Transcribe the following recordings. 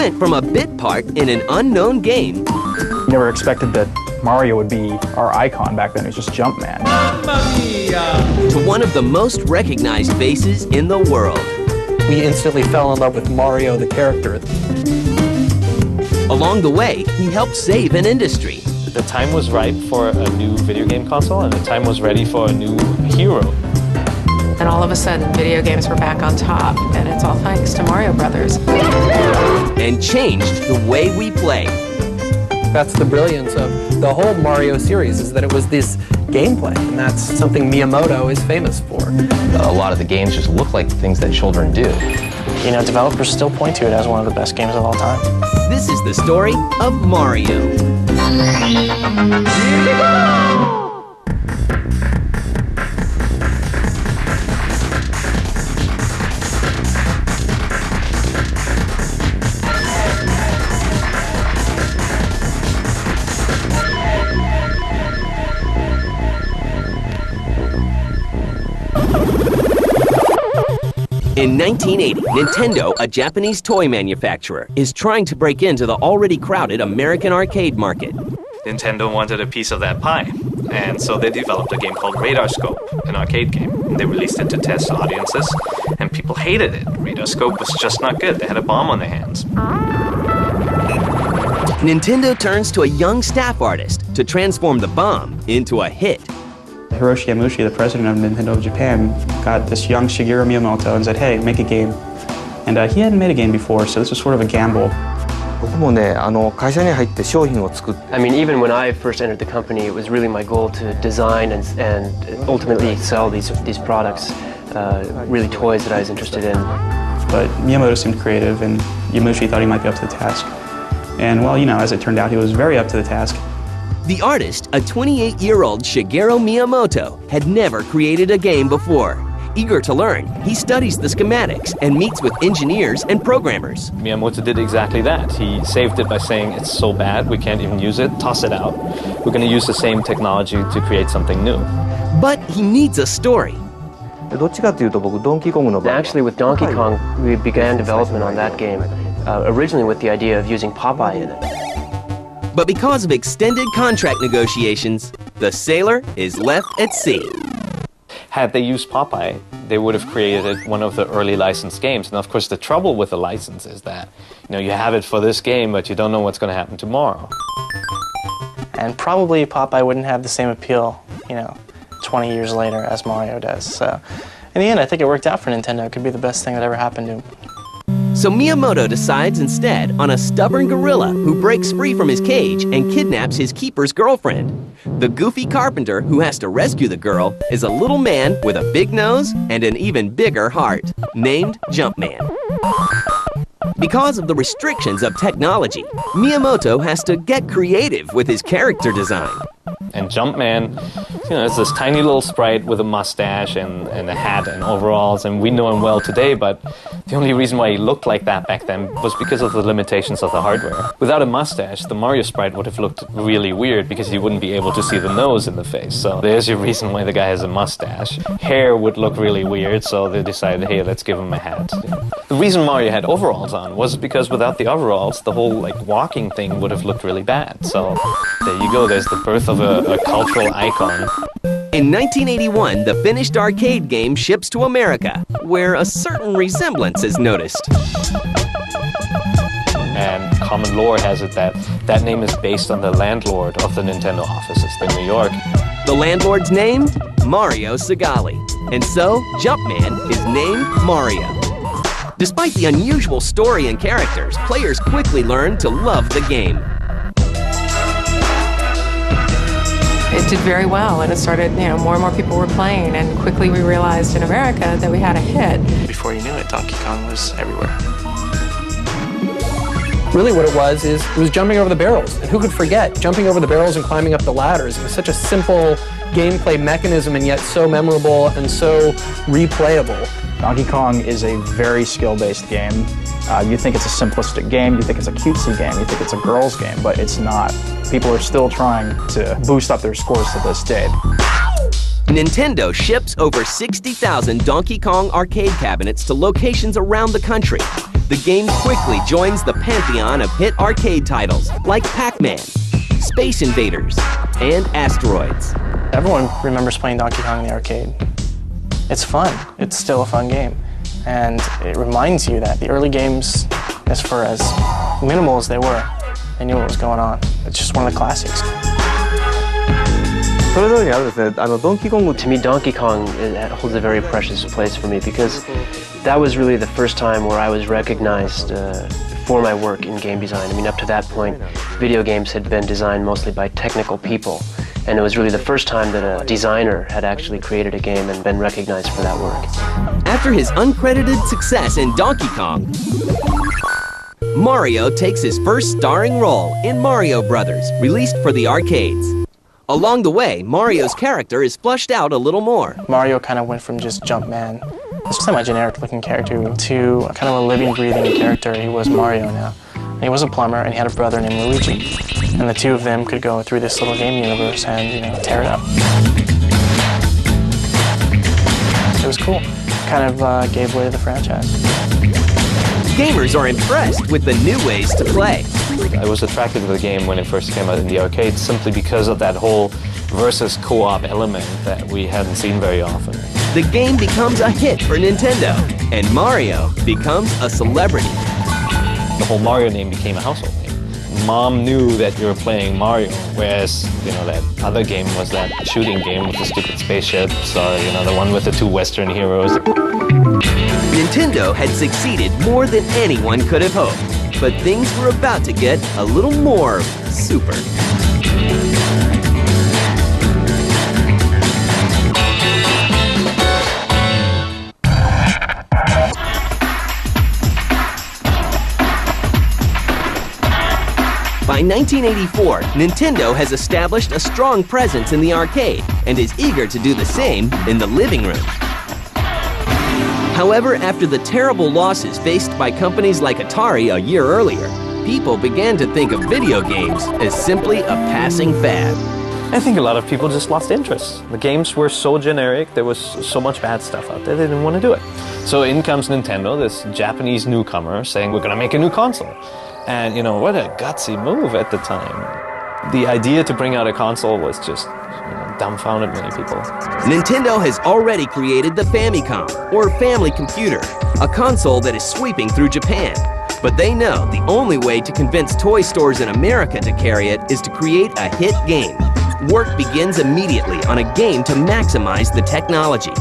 went from a bit part in an unknown game Never expected that Mario would be our icon back then. It was just Jumpman. to one of the most recognized faces in the world. We instantly fell in love with Mario, the character. Along the way, he helped save an industry. The time was ripe for a new video game console, and the time was ready for a new hero. And all of a sudden, video games were back on top, and it's all thanks to Mario Brothers. And changed the way we play. That's the brilliance of the whole Mario series, is that it was this gameplay, and that's something Miyamoto is famous for. A lot of the games just look like things that children do. You know, developers still point to it as one of the best games of all time. This is the story of Mario. In 1980, Nintendo, a Japanese toy manufacturer, is trying to break into the already crowded American arcade market. Nintendo wanted a piece of that pie, and so they developed a game called Radarscope, an arcade game. They released it to test audiences, and people hated it. Radarscope was just not good. They had a bomb on their hands. Nintendo turns to a young staff artist to transform the bomb into a hit. Hiroshi Yamauchi, the president of Nintendo of Japan, got this young Shigeru Miyamoto and said, hey, make a game. And he hadn't made a game before, so this was sort of a gamble. I mean, even when I first entered the company, it was really my goal to design and ultimately sell these products, really toys that I was interested in. But Miyamoto seemed creative, and Yamauchi thought he might be up to the task. And well, you know, as it turned out, he was very up to the task. The artist, a 28-year-old Shigeru Miyamoto, had never created a game before. Eager to learn, he studies the schematics and meets with engineers and programmers. Miyamoto did exactly that. He saved it by saying, it's so bad, we can't even use it, toss it out. We're going to use the same technology to create something new. But he needs a story. Actually, with Donkey Kong, we began development on that game, originally with the idea of using Popeye in it. But because of extended contract negotiations, the sailor is left at sea. Had they used Popeye, they would have created one of the early licensed games. And of course, the trouble with the license is that, you know, you have it for this game, but you don't know what's going to happen tomorrow. And probably Popeye wouldn't have the same appeal, you know, 20 years later as Mario does. So in the end, I think it worked out for Nintendo. It could be the best thing that ever happened to him. So Miyamoto decides instead on a stubborn gorilla who breaks free from his cage and kidnaps his keeper's girlfriend. The goofy carpenter who has to rescue the girl is a little man with a big nose and an even bigger heart, named Jumpman. Because of the restrictions of technology, Miyamoto has to get creative with his character design. And Jumpman, you know, it's this tiny little sprite with a mustache and a hat and overalls, and we know him well today, but the only reason why he looked like that back then was because of the limitations of the hardware. Without a mustache, the Mario sprite would have looked really weird because you wouldn't be able to see the nose in the face. So there's your reason why the guy has a mustache. Hair would look really weird, so they decided, hey, let's give him a hat. The reason Mario had overalls on was because without the overalls, the whole walking thing would have looked really bad. So there you go, there's the birth of a cultural icon. In 1981, the finished arcade game ships to America, where a certain resemblance is noticed. And common lore has it that that name is based on the landlord of the Nintendo offices in New York. The landlord's name? Mario Segale. And so, Jumpman is named Mario. Despite the unusual story and characters, players quickly learn to love the game. It did very well, and it started, you know, more and more people were playing, and quickly we realized in America that we had a hit. Before you knew it, Donkey Kong was everywhere. Really what it was jumping over the barrels. And who could forget jumping over the barrels and climbing up the ladders? It was such a simple gameplay mechanism and yet so memorable and so replayable. Donkey Kong is a very skill-based game. You think it's a simplistic game, you think it's a cutesy game, you think it's a girl's game, but it's not. People are still trying to boost up their scores to this day. Nintendo ships over 60,000 Donkey Kong arcade cabinets to locations around the country. The game quickly joins the pantheon of hit arcade titles like Pac-Man, Space Invaders, and Asteroids. Everyone remembers playing Donkey Kong in the arcade. It's fun. It's still a fun game. And it reminds you that the early games, as far as minimal as they were, they knew what was going on. It's just one of the classics. To me, Donkey Kong holds a very precious place for me because that was really the first time where I was recognized for my work in game design. I mean, up to that point, video games had been designed mostly by technical people, and it was really the first time that a designer had actually created a game and been recognized for that work. After his uncredited success in Donkey Kong, Mario takes his first starring role in Mario Brothers, released for the arcades. Along the way, Mario's character is fleshed out a little more. Mario kind of went from just Jumpman, this semi-generic-looking character, to kind of a living, breathing character. He was Mario now. And he was a plumber, and he had a brother named Luigi. And the two of them could go through this little game universe and, tear it up. It was cool. Kind of gave way to the franchise. Gamers are impressed with the new ways to play. I was attracted to the game when it first came out in the arcade simply because of that whole versus co-op element that we hadn't seen very often. The game becomes a hit for Nintendo, and Mario becomes a celebrity. The whole Mario name became a household name. Mom knew that you were playing Mario, whereas, that other game was that shooting game with the stupid spaceships, or, the one with the two Western heroes. Nintendo had succeeded more than anyone could have hoped, but things were about to get a little more super. By 1984, Nintendo has established a strong presence in the arcade and is eager to do the same in the living room. However, after the terrible losses faced by companies like Atari a year earlier, people began to think of video games as simply a passing fad. I think a lot of people just lost interest. The games were so generic, there was so much bad stuff out there, they didn't want to do it. So in comes Nintendo, this Japanese newcomer, saying we're going to make a new console. And, what a gutsy move at the time. The idea to bring out a console was just dumbfounded many people. Nintendo has already created the Famicom, or Family Computer, a console that is sweeping through Japan. But they know the only way to convince toy stores in America to carry it is to create a hit game. Work begins immediately on a game to maximize the technology.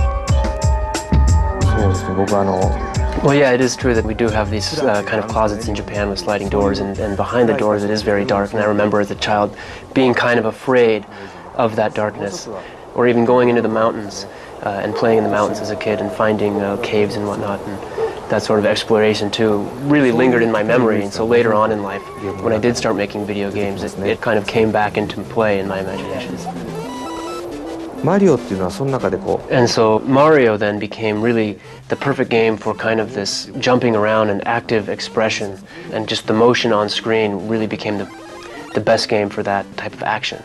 Well, yeah, it is true that we do have these kind of closets in Japan with sliding doors, and behind the doors it is very dark, and I remember as a child being kind of afraid of that darkness, or even going into the mountains and playing in the mountains as a kid and finding caves and whatnot, and that sort of exploration too really lingered in my memory. And so later on in life, when I did start making video games, it kind of came back into play in my imagination. And so Mario then became really the perfect game for kind of this jumping around and active expression, and just the motion on screen really became the best game for that type of action.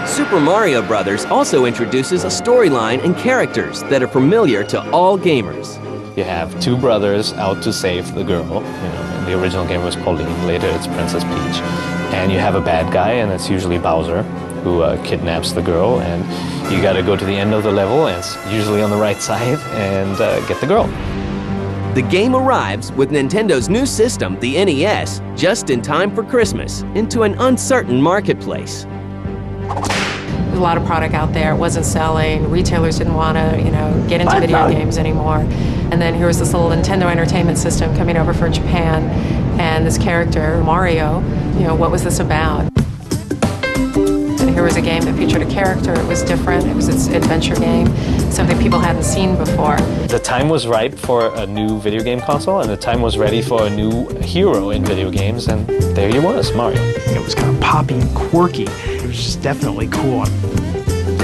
Super Mario Brothers also introduces a storyline and characters that are familiar to all gamers. You have two brothers out to save the girl. In the original game it was Pauline, later it's Princess Peach. And you have a bad guy, and it's usually Bowser, who kidnaps the girl, and you gotta go to the end of the level, and it's usually on the right side, and get the girl. The game arrives with Nintendo's new system, the NES, just in time for Christmas, into an uncertain marketplace. A lot of product out there, it wasn't selling, retailers didn't want to, get into video games anymore. And then here was this little Nintendo Entertainment System coming over from Japan, and this character, Mario, what was this about? And here was a game that featured a character, it was different, it was its adventure game, something people hadn't seen before. The time was ripe for a new video game console, and the time was ready for a new hero in video games, and there he was, Mario. It was kind of poppy and quirky. It was just definitely cool.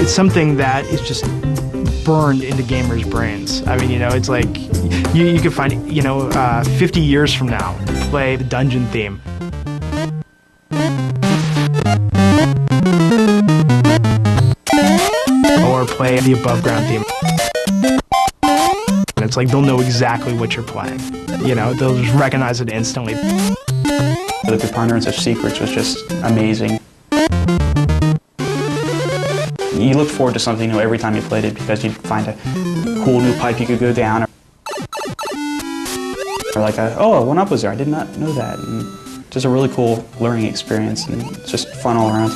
It's something that is just burned into gamers' brains. I mean, it's like you could find, 50 years from now, play the dungeon theme. Or play play the above ground theme. And it's like they'll know exactly what you're playing. You know, they'll just recognize it instantly. The preponderance of secrets was just amazing. You looked forward to something new every time you played it because you'd find a cool new pipe you could go down. Or like, oh, a 1-up was there, I did not know that. And just a really cool learning experience and just fun all around.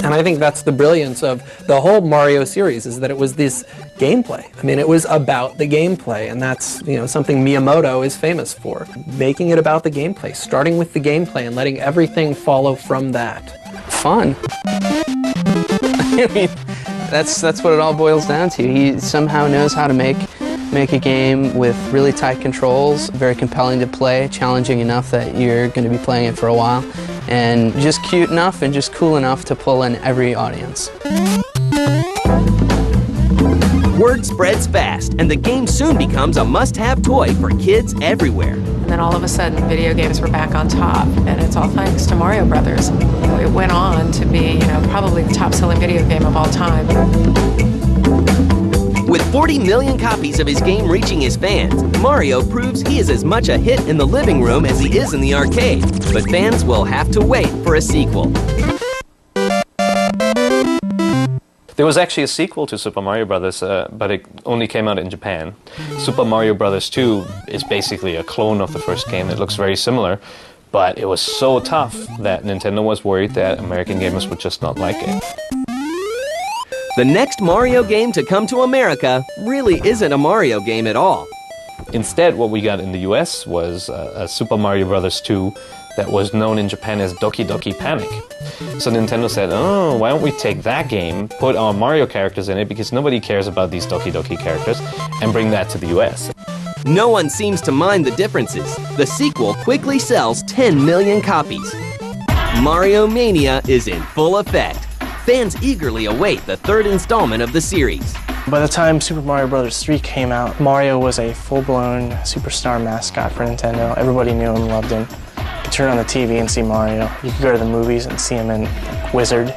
And I think that's the brilliance of the whole Mario series, is that it was this gameplay. I mean, it was about the gameplay, and that's, you know, something Miyamoto is famous for. Making it about the gameplay, starting with the gameplay and letting everything follow from that. Fun. I mean, that's what it all boils down to. He somehow knows how to make a game with really tight controls, very compelling to play, challenging enough that you're going to be playing it for a while, and just cute enough and just cool enough to pull in every audience. Word spreads fast, and the game soon becomes a must-have toy for kids everywhere. And then all of a sudden, video games were back on top, and it's all thanks to Mario Brothers. It went on to be, probably the top-selling video game of all time. With 40 million copies of his game reaching his fans, Mario proves he is as much a hit in the living room as he is in the arcade. But fans will have to wait for a sequel. There was actually a sequel to Super Mario Brothers, but it only came out in Japan. Super Mario Brothers 2 is basically a clone of the first game. It looks very similar, but it was so tough that Nintendo was worried that American gamers would just not like it. The next Mario game to come to America really isn't a Mario game at all. Instead, what we got in the US was a Super Mario Brothers 2 that was known in Japan as Doki Doki Panic. So Nintendo said, oh, why don't we take that game, put our Mario characters in it, because nobody cares about these Doki Doki characters, and bring that to the US. No one seems to mind the differences. The sequel quickly sells 10 million copies. Mario Mania is in full effect. Fans eagerly await the third installment of the series. By the time Super Mario Bros. 3 came out, Mario was a full-blown superstar mascot for Nintendo. Everybody knew him, loved him. You could turn on the TV and see Mario. You could go to the movies and see him in Wizard.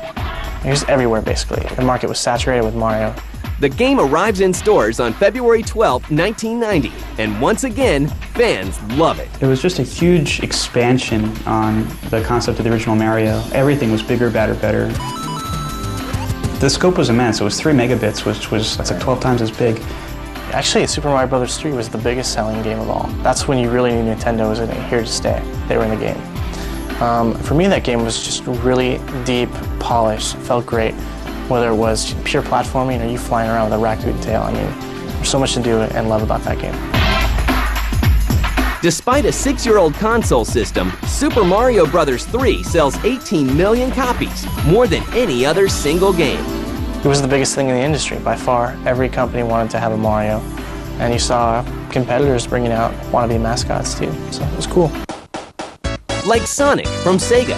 He was everywhere, basically. The market was saturated with Mario. The game arrives in stores on February 12, 1990, and once again, fans love it. It was just a huge expansion on the concept of the original Mario. Everything was bigger, better. The scope was immense. It was 3 megabits, that's like 12 times as big. Actually, Super Mario Bros. 3 was the biggest selling game of all. That's when you really knew Nintendo was here to stay. They were in the game. For me, that game was just really deep, polished, felt great. Whether it was pure platforming or you flying around with a raccoon tail. I mean, there's so much to do and love about that game. Despite a 6-year-old console system, Super Mario Bros. 3 sells 18 million copies, more than any other single game. It was the biggest thing in the industry, by far. Every company wanted to have a Mario, and you saw competitors bringing out wannabe mascots too, so it was cool. Like Sonic from Sega.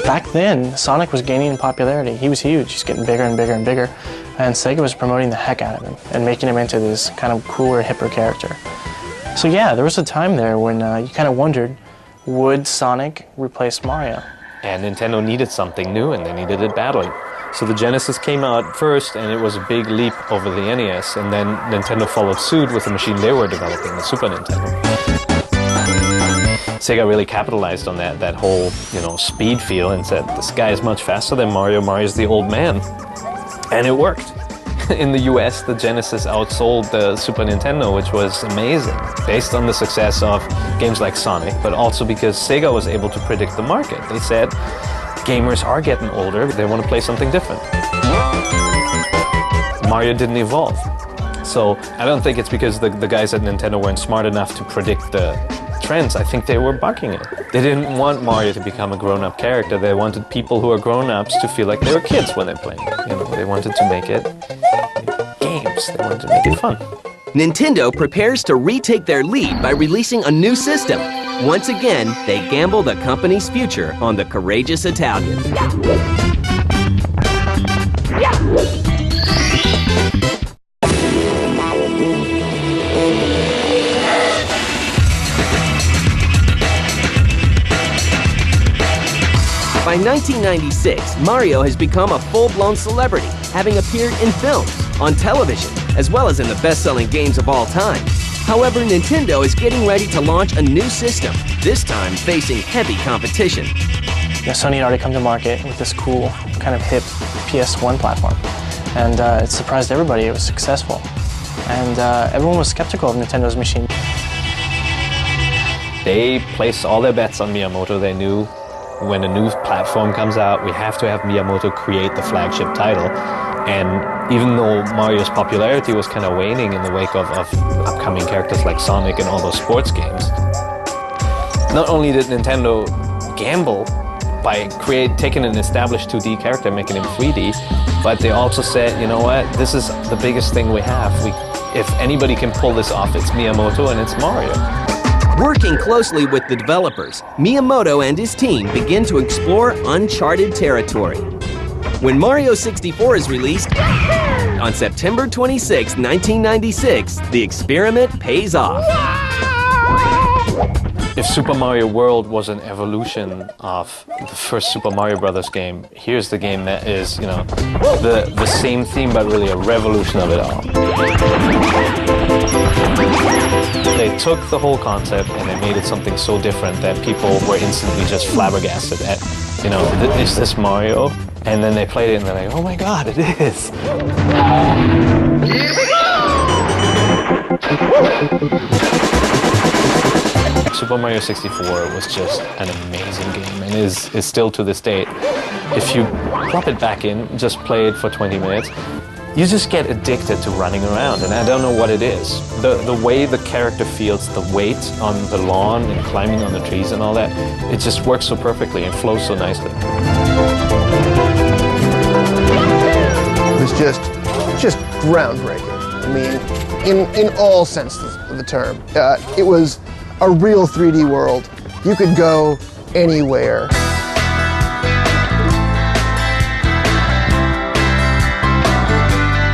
Back then, Sonic was gaining in popularity. He was huge. He's getting bigger and bigger and bigger. And Sega was promoting the heck out of him and making him into this kind of cooler, hipper character. So yeah, there was a time there when you kind of wondered, would Sonic replace Mario? And Nintendo needed something new, and they needed it badly. So the Genesis came out first, and it was a big leap over the NES, and then Nintendo followed suit with the machine they were developing, the Super Nintendo. Sega really capitalized on that whole, speed feel and said, this guy is much faster than Mario. Mario's the old man. And it worked. In the US, the Genesis outsold the Super Nintendo, which was amazing, based on the success of games like Sonic, but also because Sega was able to predict the market. They said, gamers are getting older, they want to play something different. Mario didn't evolve. So I don't think it's because the guys at Nintendo weren't smart enough to predict the trends. I think they were bucking it. They didn't want Mario to become a grown-up character. They wanted people who are grown-ups to feel like they were kids when they're playing. They wanted to make it games. They wanted to make it fun. Nintendo prepares to retake their lead by releasing a new system. Once again, they gamble the company's future on the courageous Italian. By 1996, Mario has become a full-blown celebrity, having appeared in films, on television, as well as in the best-selling games of all time. However, Nintendo is getting ready to launch a new system, this time facing heavy competition. Sony had already come to market with this cool, kind of hip PS1 platform. And it surprised everybody. It was successful. And everyone was skeptical of Nintendo's machine. They placed all their bets on Miyamoto. They knew when a new platform comes out, we have to have Miyamoto create the flagship title. And even though Mario's popularity was kind of waning in the wake of upcoming characters like Sonic and all those sports games, not only did Nintendo gamble by taking an established 2D character, making him 3D, but they also said, you know what, this is the biggest thing we have. If anybody can pull this off, it's Miyamoto and it's Mario. Working closely with the developers, Miyamoto and his team begin to explore uncharted territory. When Mario 64 is released on September 26, 1996, the experiment pays off. If Super Mario World was an evolution of the first Super Mario Brothers game, here's the game that is, the same theme, but really a revolution of it all. They took the whole concept and they made it something so different that people were instantly just flabbergasted at, is this Mario? And then they played it and they're like, oh my god, it is! Super Mario 64 was just an amazing game and is still to this date. If you plop it back in, just play it for 20 minutes, you just get addicted to running around, and I don't know what it is. The way the character feels, the weight on the lawn and climbing on the trees and all that, it just works so perfectly and flows so nicely. It was just groundbreaking. I mean, in all senses of the term. It was a real 3D world. You could go anywhere.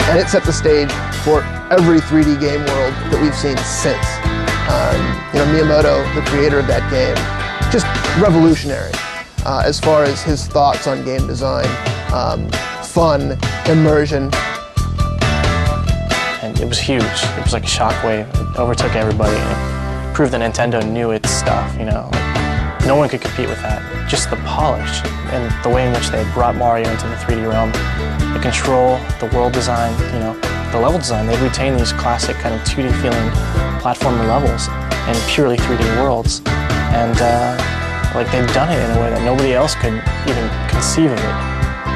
And it set the stage for every 3D game world that we've seen since. Miyamoto, the creator of that game, just revolutionary as far as his thoughts on game design, fun, immersion. And it was huge. It was like a shockwave. It overtook everybody. And it proved that Nintendo knew its stuff, No one could compete with that. Just the polish and the way in which they brought Mario into the 3D realm. The control, the world design, the level design. They retain these classic kind of 2D feeling platformer levels in purely 3D worlds. And they've done it in a way that nobody else could even conceive of it.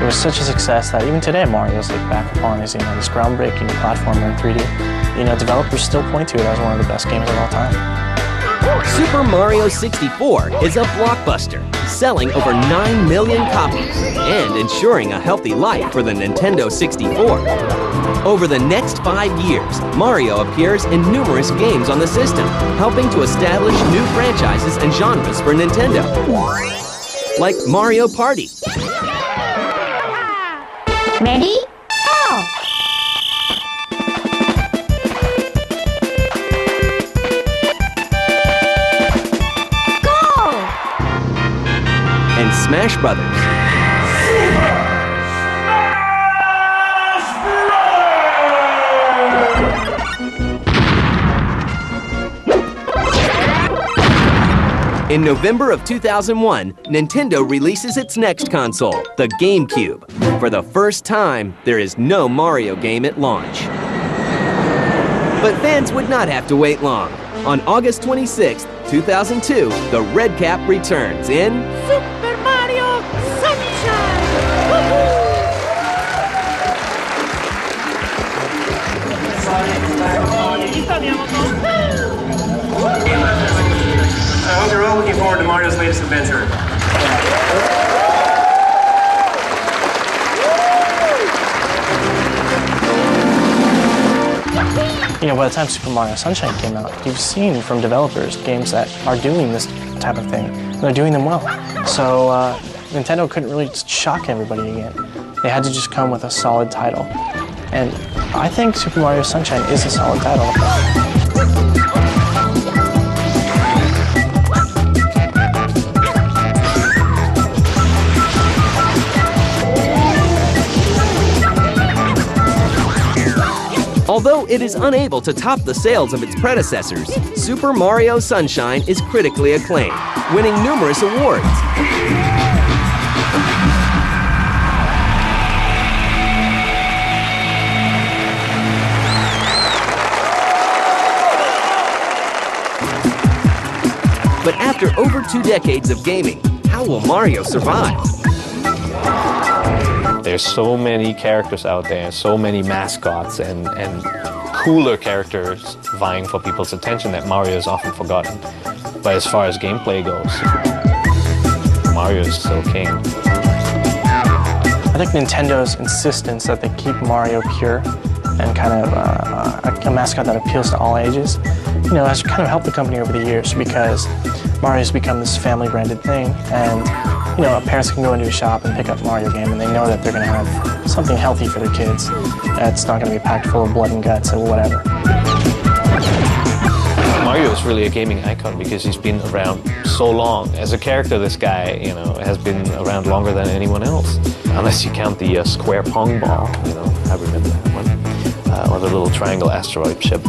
It was such a success that even today Mario's looked back upon as this groundbreaking platformer in 3D. Developers still point to it as one of the best games of all time. Super Mario 64 is a blockbuster, selling over 9 million copies and ensuring a healthy life for the Nintendo 64. Over the next 5 years, Mario appears in numerous games on the system, helping to establish new franchises and genres for Nintendo, like Mario Party. Ready? Go! And Smash Brothers. In November of 2001, Nintendo releases its next console, the GameCube. For the first time, there is no Mario game at launch. But fans would not have to wait long. On August 26, 2002, the Red Cap returns in Super Mario Sunshine! Woohoo! I hope you're all looking forward to Mario's latest adventure. By the time Super Mario Sunshine came out, you've seen from developers games that are doing this type of thing. And they're doing them well. So Nintendo couldn't really just shock everybody again. They had to just come with a solid title. And I think Super Mario Sunshine is a solid title. Although it is unable to top the sales of its predecessors, Super Mario Sunshine is critically acclaimed, winning numerous awards. But after over 2 decades of gaming, how will Mario survive? There's so many characters out there, so many mascots and cooler characters vying for people's attention that Mario is often forgotten. But as far as gameplay goes, Mario is still king. I think Nintendo's insistence that they keep Mario pure and kind of a mascot that appeals to all ages, has kind of helped the company over the years because Mario's become this family-branded thing, and parents can go into a shop and pick up a Mario game, and they know that they're going to have something healthy for their kids. It's not going to be packed full of blood and guts or whatever. Mario is really a gaming icon because he's been around so long. As a character, this guy, has been around longer than anyone else, unless you count the square pong ball. I remember that one, or the little triangle asteroid ship.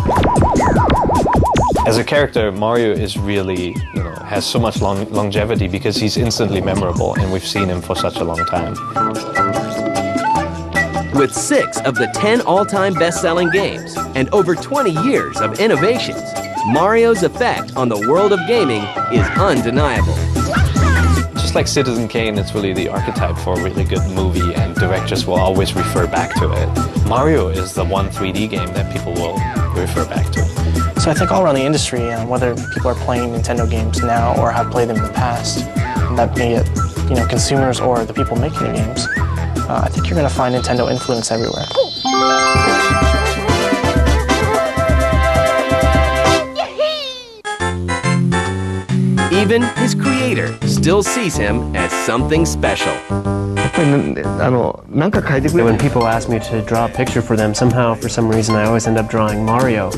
As a character, Mario is really, has so much longevity because he's instantly memorable, and we've seen him for such a long time. With 6 of the 10 all-time best-selling games and over 20 years of innovations, Mario's effect on the world of gaming is undeniable. Just like Citizen Kane, it's really the archetype for a really good movie, and directors will always refer back to it. Mario is the one 3D game that people will refer back to. So I think all around the industry, whether people are playing Nintendo games now or have played them in the past, that be it, consumers or the people making the games, I think you're going to find Nintendo influence everywhere. Even his creator still sees him as something special. When people ask me to draw a picture for them, somehow, for some reason, I always end up drawing Mario.